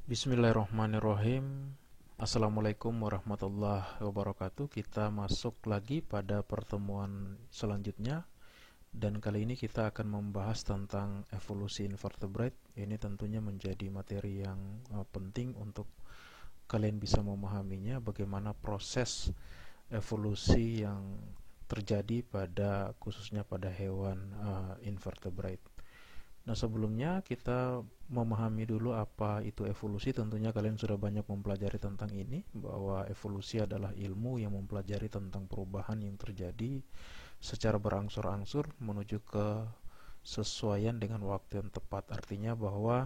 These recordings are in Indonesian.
Bismillahirrahmanirrahim. Assalamualaikum warahmatullahi wabarakatuh. Kita masuk lagi pada pertemuan selanjutnya, dan kali ini kita akan membahas tentang evolusi invertebrate. Ini tentunya menjadi materi yang penting untuk kalian bisa memahaminya, bagaimana proses evolusi yang terjadi pada khususnya pada hewan invertebrate. Nah, sebelumnya kita memahami dulu apa itu evolusi. Tentunya kalian sudah banyak mempelajari tentang ini, bahwa evolusi adalah ilmu yang mempelajari tentang perubahan yang terjadi secara berangsur-angsur menuju ke sesuaian dengan waktu yang tepat. Artinya bahwa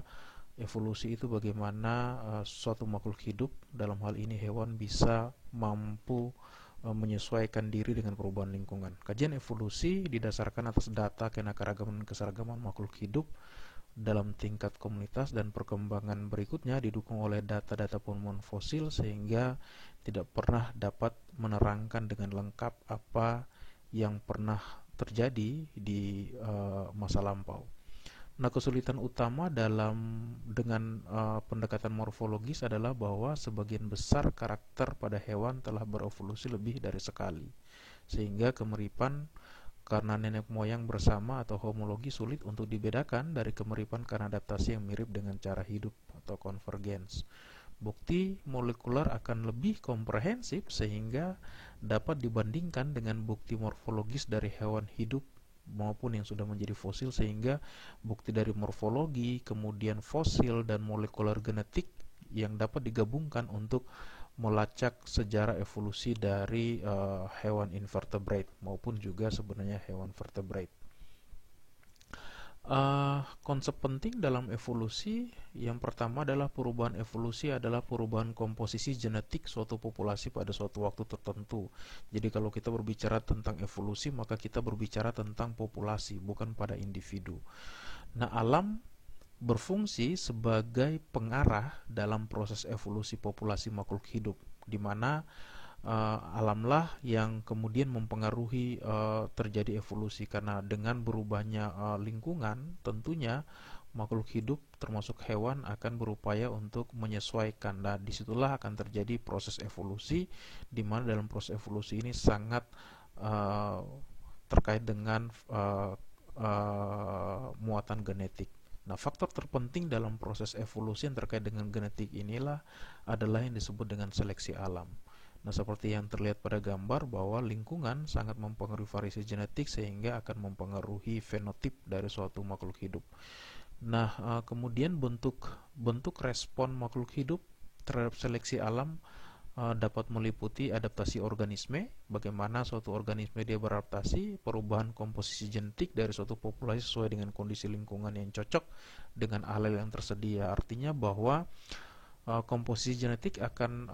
evolusi itu bagaimana suatu makhluk hidup, dalam hal ini hewan, bisa mampu menyesuaikan diri dengan perubahan lingkungan. Kajian evolusi didasarkan atas data keanekaragaman dan keseragaman makhluk hidup dalam tingkat komunitas, dan perkembangan berikutnya didukung oleh data-data penemuan fosil sehingga tidak pernah dapat menerangkan dengan lengkap apa yang pernah terjadi di masa lampau. Nah, kesulitan utama dengan pendekatan morfologis adalah bahwa sebagian besar karakter pada hewan telah berevolusi lebih dari sekali, sehingga kemiripan karena nenek moyang bersama atau homologi sulit untuk dibedakan dari kemiripan karena adaptasi yang mirip dengan cara hidup atau konvergens. Bukti molekuler akan lebih komprehensif sehingga dapat dibandingkan dengan bukti morfologis dari hewan hidup maupun yang sudah menjadi fosil, sehingga bukti dari morfologi, kemudian fosil, dan molekuler genetik yang dapat digabungkan untuk melacak sejarah evolusi dari hewan invertebrate maupun juga sebenarnya hewan vertebrate. Konsep penting dalam evolusi yang pertama adalah perubahan evolusi adalah perubahan komposisi genetik suatu populasi pada suatu waktu tertentu. Jadi kalau kita berbicara tentang evolusi, maka kita berbicara tentang populasi, bukan pada individu. Nah, alam berfungsi sebagai pengarah dalam proses evolusi populasi makhluk hidup, di mana alamlah yang kemudian mempengaruhi terjadi evolusi, karena dengan berubahnya lingkungan, tentunya makhluk hidup termasuk hewan akan berupaya untuk menyesuaikan. Nah, disitulah akan terjadi proses evolusi, di mana dalam proses evolusi ini sangat uh, terkait dengan muatan genetik. Nah, faktor terpenting dalam proses evolusi yang terkait dengan genetik inilah adalah yang disebut dengan seleksi alam. Nah, seperti yang terlihat pada gambar, bahwa lingkungan sangat mempengaruhi variasi genetik sehingga akan mempengaruhi fenotip dari suatu makhluk hidup. Nah, kemudian bentuk respon makhluk hidup terhadap seleksi alam dapat meliputi adaptasi organisme, bagaimana suatu organisme dia beradaptasi, perubahan komposisi genetik dari suatu populasi sesuai dengan kondisi lingkungan yang cocok dengan alel yang tersedia. Artinya bahwa komposisi genetik akan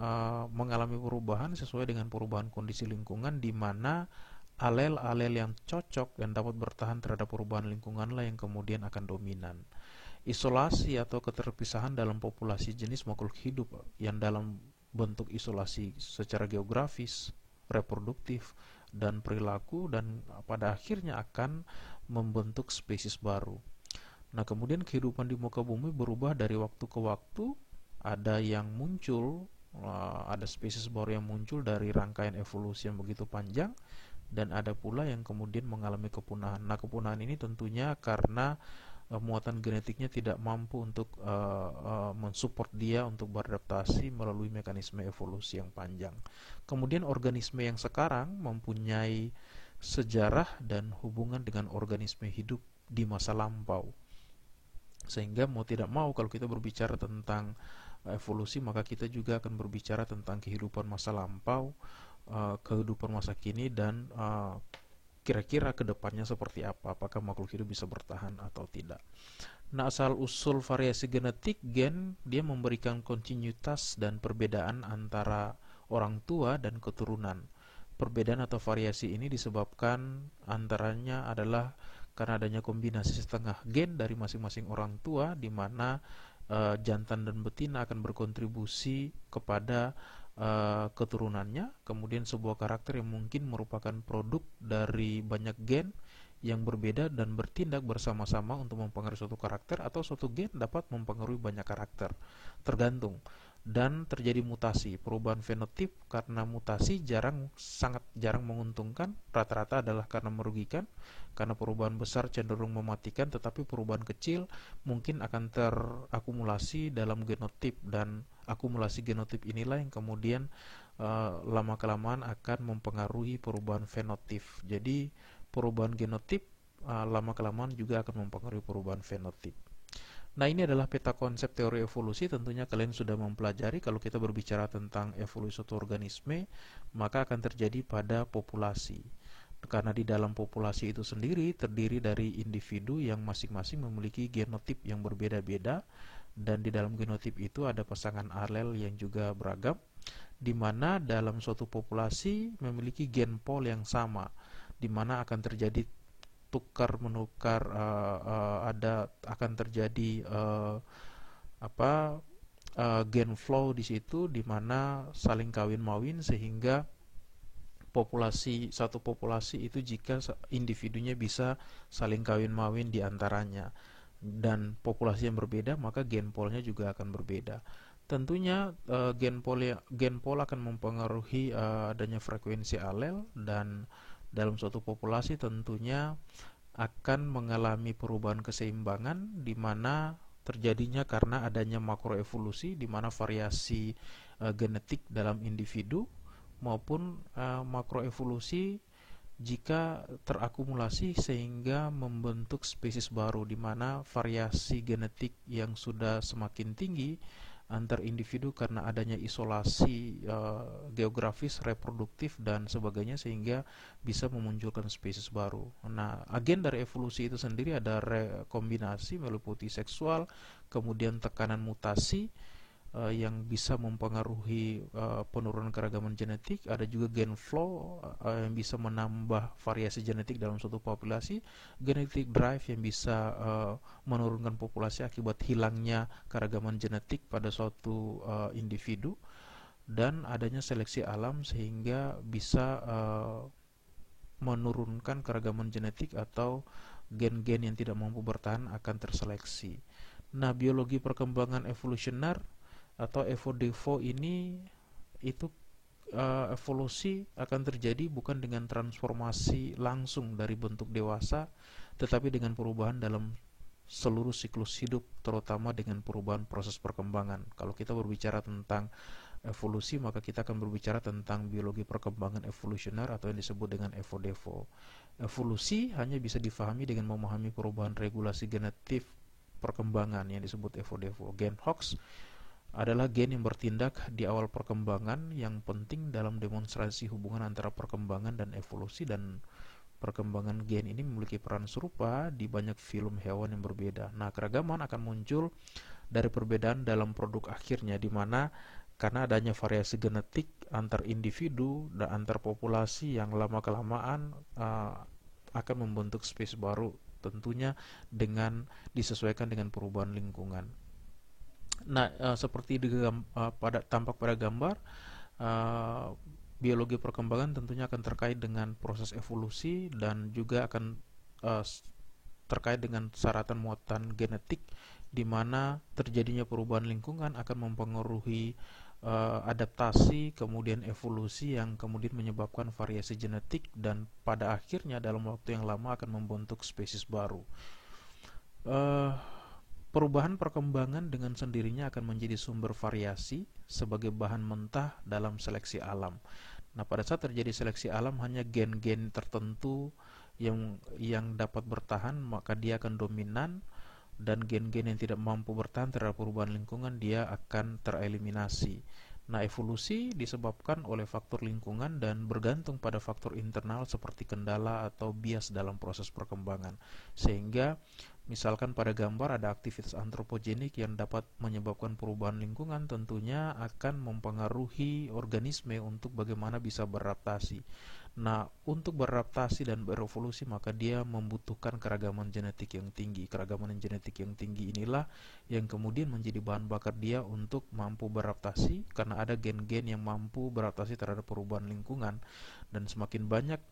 mengalami perubahan sesuai dengan perubahan kondisi lingkungan, di mana alel-alel yang cocok dan dapat bertahan terhadap perubahan lingkunganlah yang kemudian akan dominan. Isolasi atau keterpisahan dalam populasi jenis makhluk hidup yang dalam bentuk isolasi secara geografis, reproduktif, dan perilaku, dan pada akhirnya akan membentuk spesies baru. Nah, kemudian kehidupan di muka bumi berubah dari waktu ke waktu. Ada yang muncul, ada spesies baru yang muncul dari rangkaian evolusi yang begitu panjang, dan ada pula yang kemudian mengalami kepunahan. Nah, kepunahan ini tentunya karena muatan genetiknya tidak mampu untuk mensupport dia untuk beradaptasi melalui mekanisme evolusi yang panjang. Kemudian organisme yang sekarang mempunyai sejarah dan hubungan dengan organisme hidup di masa lampau. Sehingga mau tidak mau, kalau kita berbicara tentang evolusi, maka kita juga akan berbicara tentang kehidupan masa lampau, kehidupan masa kini, dan kira-kira kedepannya seperti apa, apakah makhluk hidup bisa bertahan atau tidak. Nah, asal usul variasi genetik, gen dia memberikan kontinuitas dan perbedaan antara orang tua dan keturunan. Perbedaan atau variasi ini disebabkan antaranya adalah karena adanya kombinasi setengah gen dari masing-masing orang tua, di mana jantan dan betina akan berkontribusi kepada keturunannya. Kemudian sebuah karakter yang mungkin merupakan produk dari banyak gen yang berbeda dan bertindak bersama-sama untuk mempengaruhi suatu karakter, atau suatu gen dapat mempengaruhi banyak karakter, tergantung. Dan terjadi mutasi, perubahan fenotip karena mutasi sangat jarang menguntungkan, rata-rata adalah karena merugikan, karena perubahan besar cenderung mematikan, tetapi perubahan kecil mungkin akan terakumulasi dalam genotip, dan akumulasi genotip inilah yang kemudian lama-kelamaan akan mempengaruhi perubahan fenotip. Jadi perubahan genotip lama-kelamaan juga akan mempengaruhi perubahan fenotip. Nah, ini adalah peta konsep teori evolusi. Tentunya kalian sudah mempelajari kalau kita berbicara tentang evolusi suatu organisme, maka akan terjadi pada populasi. Karena di dalam populasi itu sendiri terdiri dari individu yang masing-masing memiliki genotip yang berbeda-beda, dan di dalam genotip itu ada pasangan alel yang juga beragam, di mana dalam suatu populasi memiliki gen pol yang sama, di mana akan terjadi tukar menukar, akan terjadi gen flow di situ, di mana saling kawin mawin, sehingga satu populasi itu jika individunya bisa saling kawin mawin di antaranya, dan populasi yang berbeda, maka gen polnya juga akan berbeda. Tentunya gen pol akan mempengaruhi adanya frekuensi alel, dan dalam suatu populasi tentunya akan mengalami perubahan keseimbangan, di mana terjadinya karena adanya makroevolusi, di mana variasi genetik dalam individu, maupun makroevolusi jika terakumulasi sehingga membentuk spesies baru, di mana variasi genetik yang sudah semakin tinggi antar individu karena adanya isolasi geografis, reproduktif, dan sebagainya, sehingga bisa memunculkan spesies baru. Nah, agen dari evolusi itu sendiri ada rekombinasi meliputi seksual, kemudian tekanan mutasi yang bisa mempengaruhi penurunan keragaman genetik, ada juga gen flow yang bisa menambah variasi genetik dalam suatu populasi, genetic drive yang bisa menurunkan populasi akibat hilangnya keragaman genetik pada suatu individu, dan adanya seleksi alam sehingga bisa menurunkan keragaman genetik, atau gen-gen yang tidak mampu bertahan akan terseleksi. Nah, biologi perkembangan evolusioner atau evo-devo ini, itu evolusi akan terjadi bukan dengan transformasi langsung dari bentuk dewasa, tetapi dengan perubahan dalam seluruh siklus hidup, terutama dengan perubahan proses perkembangan. Kalau kita berbicara tentang evolusi, maka kita akan berbicara tentang biologi perkembangan evolusioner atau yang disebut dengan evo-devo. Evolusi hanya bisa difahami dengan memahami perubahan regulasi genetik perkembangan yang disebut evo-devo. Gen Hox adalah gen yang bertindak di awal perkembangan, yang penting dalam demonstrasi hubungan antara perkembangan dan evolusi, dan perkembangan gen ini memiliki peran serupa di banyak film hewan yang berbeda. Nah, keragaman akan muncul dari perbedaan dalam produk akhirnya, di mana karena adanya variasi genetik antar individu dan antar populasi yang lama-kelamaan akan membentuk spesies baru, tentunya dengan disesuaikan dengan perubahan lingkungan. Nah, seperti tampak pada gambar, biologi perkembangan tentunya akan terkait dengan proses evolusi, dan juga akan terkait dengan saratan muatan genetik, di mana terjadinya perubahan lingkungan akan mempengaruhi adaptasi, kemudian evolusi yang kemudian menyebabkan variasi genetik, dan pada akhirnya dalam waktu yang lama akan membentuk spesies baru. Perubahan perkembangan dengan sendirinya akan menjadi sumber variasi sebagai bahan mentah dalam seleksi alam. Nah, pada saat terjadi seleksi alam, hanya gen-gen tertentu yang dapat bertahan, maka dia akan dominan, dan gen-gen yang tidak mampu bertahan terhadap perubahan lingkungan, dia akan tereliminasi. Nah, evolusi disebabkan oleh faktor lingkungan dan bergantung pada faktor internal seperti kendala atau bias dalam proses perkembangan. Sehingga misalkan pada gambar ada aktivitas antropogenik yang dapat menyebabkan perubahan lingkungan, tentunya akan mempengaruhi organisme untuk bagaimana bisa beradaptasi. Nah, untuk beradaptasi dan berevolusi, maka dia membutuhkan keragaman genetik yang tinggi. Keragaman genetik yang tinggi inilah yang kemudian menjadi bahan bakar dia untuk mampu beradaptasi, karena ada gen-gen yang mampu beradaptasi terhadap perubahan lingkungan. Dan semakin banyak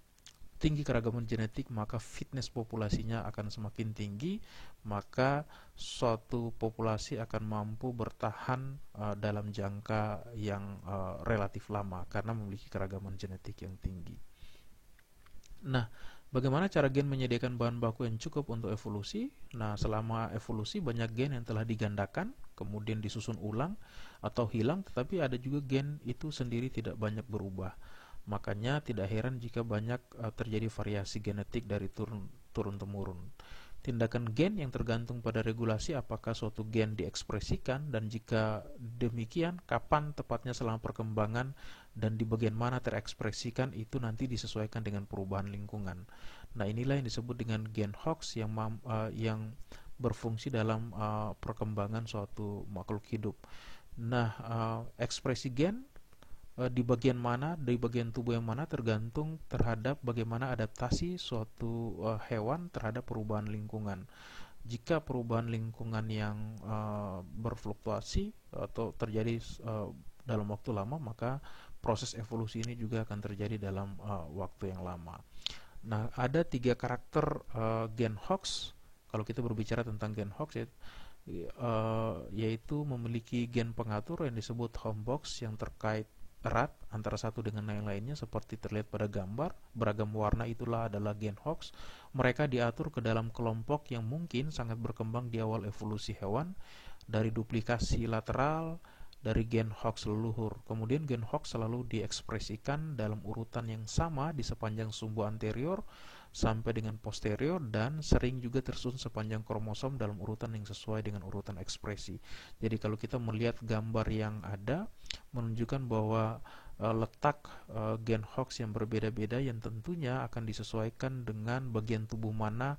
tinggi keragaman genetik, maka fitness populasinya akan semakin tinggi, maka suatu populasi akan mampu bertahan dalam jangka yang relatif lama karena memiliki keragaman genetik yang tinggi. Nah, bagaimana cara gen menyediakan bahan baku yang cukup untuk evolusi? Nah, selama evolusi banyak gen yang telah digandakan, kemudian disusun ulang atau hilang, tetapi ada juga gen itu sendiri tidak banyak berubah. Makanya tidak heran jika banyak terjadi variasi genetik dari turun-temurun. Tindakan gen yang tergantung pada regulasi apakah suatu gen diekspresikan, dan jika demikian kapan tepatnya selama perkembangan dan di bagian mana terekspresikan, itu nanti disesuaikan dengan perubahan lingkungan. Nah, inilah yang disebut dengan gen hox yang berfungsi dalam perkembangan suatu makhluk hidup. Nah, ekspresi gen di bagian mana, di bagian tubuh yang mana tergantung terhadap bagaimana adaptasi suatu hewan terhadap perubahan lingkungan. Jika perubahan lingkungan yang berfluktuasi atau terjadi dalam waktu lama, maka proses evolusi ini juga akan terjadi dalam waktu yang lama. Nah, ada 3 karakter gen hox. Kalau kita berbicara tentang gen hox, yaitu memiliki gen pengatur yang disebut homebox yang terkait erat antara satu dengan yang lainnya, seperti terlihat pada gambar. Beragam warna itulah adalah gen hox. Mereka diatur ke dalam kelompok yang mungkin sangat berkembang di awal evolusi hewan, dari duplikasi lateral dari gen hox leluhur. Kemudian gen hox selalu diekspresikan dalam urutan yang sama di sepanjang sumbu anterior sampai dengan posterior, dan sering juga tersusun sepanjang kromosom dalam urutan yang sesuai dengan urutan ekspresi. Jadi kalau kita melihat gambar yang ada menunjukkan bahwa letak gen hox yang berbeda-beda, yang tentunya akan disesuaikan dengan bagian tubuh mana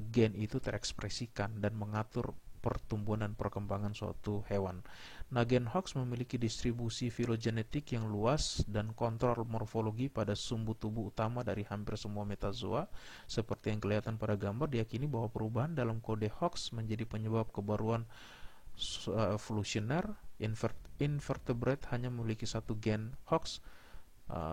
gen itu terekspresikan dan mengatur pertumbuhan dan perkembangan suatu hewan. Nah, gen hox memiliki distribusi filogenetik yang luas dan kontrol morfologi pada sumbu tubuh utama dari hampir semua metazoa. Seperti yang kelihatan pada gambar, diyakini bahwa perubahan dalam kode hox menjadi penyebab kebaruan evolusioner. Invertebrate hanya memiliki satu gen hox,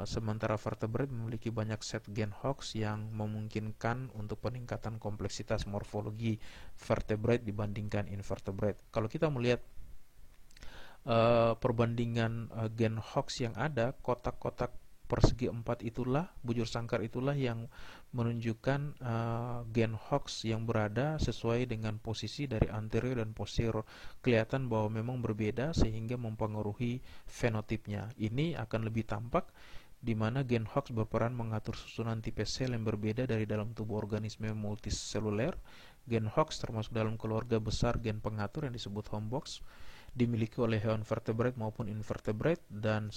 sementara vertebrate memiliki banyak set gen hox yang memungkinkan untuk peningkatan kompleksitas morfologi vertebrate dibandingkan invertebrate. Kalau kita melihat perbandingan gen hox yang ada, kotak-kotak persegi 4 itulah, bujur sangkar itulah yang menunjukkan gen hox yang berada sesuai dengan posisi dari anterior dan posterior. Kelihatan bahwa memang berbeda sehingga mempengaruhi fenotipnya. Ini akan lebih tampak di mana gen hox berperan mengatur susunan tipe sel yang berbeda dari dalam tubuh organisme multiseluler. Gen hox termasuk dalam keluarga besar gen pengatur yang disebut homebox, dimiliki oleh hewan vertebrate maupun invertebrate, dan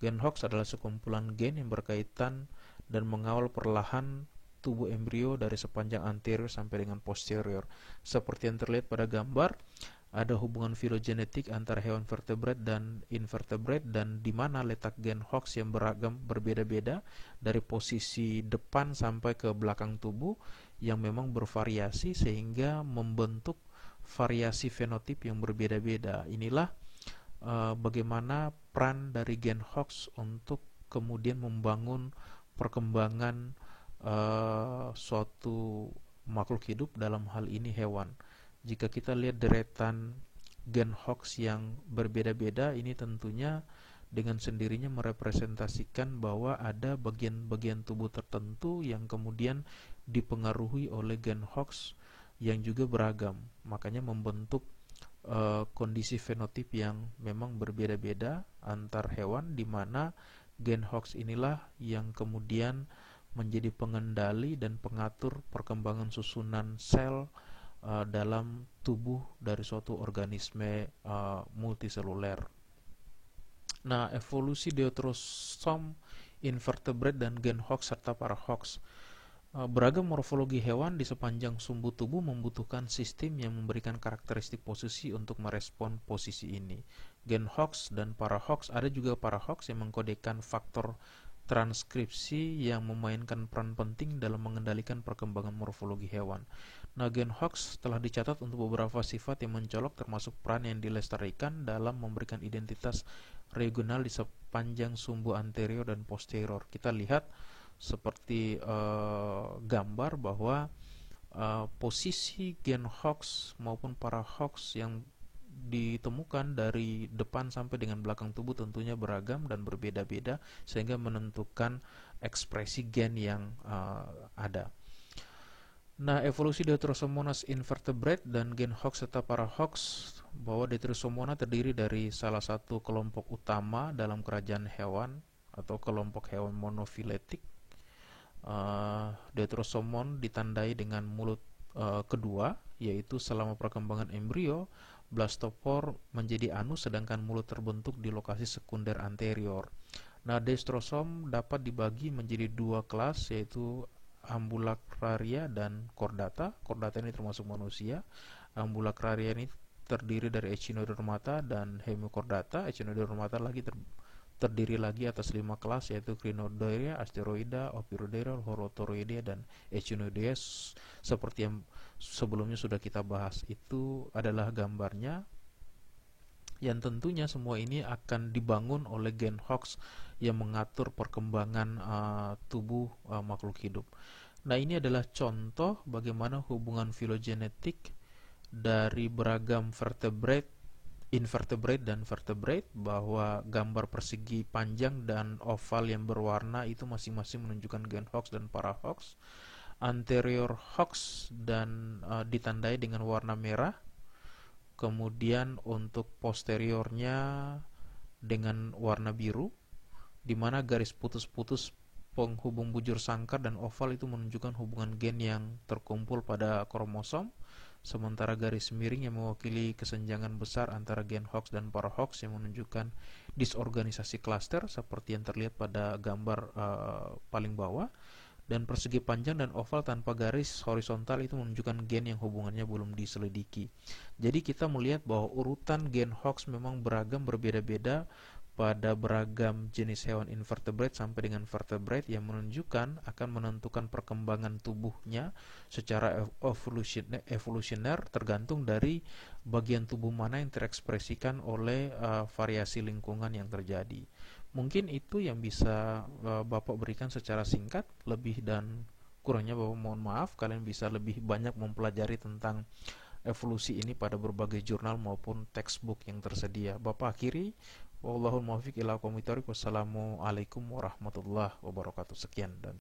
gen hox adalah sekumpulan gen yang berkaitan dan mengawal perlahan tubuh embrio dari sepanjang anterior sampai dengan posterior. Seperti yang terlihat pada gambar, ada hubungan filogenetik antara hewan vertebrate dan invertebrate, dan di mana letak gen hox yang beragam berbeda-beda dari posisi depan sampai ke belakang tubuh yang memang bervariasi sehingga membentuk variasi fenotip yang berbeda-beda. Inilah bagaimana peran dari gen hox untuk kemudian membangun perkembangan suatu makhluk hidup, dalam hal ini hewan. Jika kita lihat deretan gen hox yang berbeda-beda, ini tentunya dengan sendirinya merepresentasikan bahwa ada bagian-bagian tubuh tertentu yang kemudian dipengaruhi oleh gen hox yang juga beragam. Makanya membentuk kondisi fenotip yang memang berbeda-beda antar hewan, di mana gen hox inilah yang kemudian menjadi pengendali dan pengatur perkembangan susunan sel dalam tubuh dari suatu organisme multiseluler. Nah, evolusi Deuterostomi, invertebrate dan gen hox serta parahox. Beragam morfologi hewan di sepanjang sumbu tubuh membutuhkan sistem yang memberikan karakteristik posisi untuk merespon posisi ini. Gen hox dan parahox, ada juga parahox yang mengkodekan faktor transkripsi yang memainkan peran penting dalam mengendalikan perkembangan morfologi hewan. Nah, gen hox telah dicatat untuk beberapa sifat yang mencolok, termasuk peran yang dilestarikan dalam memberikan identitas regional di sepanjang sumbu anterior dan posterior. Kita lihat seperti gambar bahwa posisi gen hoax maupun para hoax yang ditemukan dari depan sampai dengan belakang tubuh tentunya beragam dan berbeda-beda sehingga menentukan ekspresi gen yang ada. Nah, evolusi Deuterosomonas invertebrate dan gen hoax serta para hoax, bahwa Deuterosomona terdiri dari salah satu kelompok utama dalam kerajaan hewan atau kelompok hewan monofiletik. Deuterosomon ditandai dengan mulut kedua, yaitu selama perkembangan embrio, blastopore menjadi anus sedangkan mulut terbentuk di lokasi sekunder anterior. Nah, Deustrosom dapat dibagi menjadi dua kelas, yaitu Ambulacraria dan Chordata. Chordata ini termasuk manusia. Ambulacraria ini terdiri dari Echinodermata dan Hemichordata. Echinodermata lagi terdiri lagi atas 5 kelas, yaitu Crinoidea, Asteroida, Ophioidea, Horotoroidea, dan Echinoidea. Seperti yang sebelumnya sudah kita bahas, itu adalah gambarnya, yang tentunya semua ini akan dibangun oleh gen hoax yang mengatur perkembangan tubuh makhluk hidup. Nah, ini adalah contoh bagaimana hubungan filogenetik dari beragam vertebrate, invertebrate dan vertebrate, bahwa gambar persegi panjang dan oval yang berwarna itu masing-masing menunjukkan gen hoax dan parahoax. Anterior hoax dan ditandai dengan warna merah, kemudian untuk posteriornya dengan warna biru, di mana garis putus-putus penghubung bujur sangkar dan oval itu menunjukkan hubungan gen yang terkumpul pada kromosom, sementara garis miring yang mewakili kesenjangan besar antara gen hoax dan parahoax yang menunjukkan disorganisasi klaster seperti yang terlihat pada gambar paling bawah, dan persegi panjang dan oval tanpa garis horizontal itu menunjukkan gen yang hubungannya belum diselidiki. Jadi kita melihat bahwa urutan gen hoax memang beragam, berbeda-beda pada beragam jenis hewan invertebrate sampai dengan vertebrate, yang menunjukkan akan menentukan perkembangan tubuhnya secara evolusioner tergantung dari bagian tubuh mana yang terekspresikan oleh variasi lingkungan yang terjadi. Mungkin itu yang bisa Bapak berikan secara singkat. Lebih dan kurangnya Bapak mohon maaf. Kalian bisa lebih banyak mempelajari tentang evolusi ini pada berbagai jurnal maupun textbook yang tersedia. Bapak akhiri, wallahul muwaffiq ila aqwamit thoriq. Wassalamualaikum warahmatullahi wabarakatuh. Sekian dan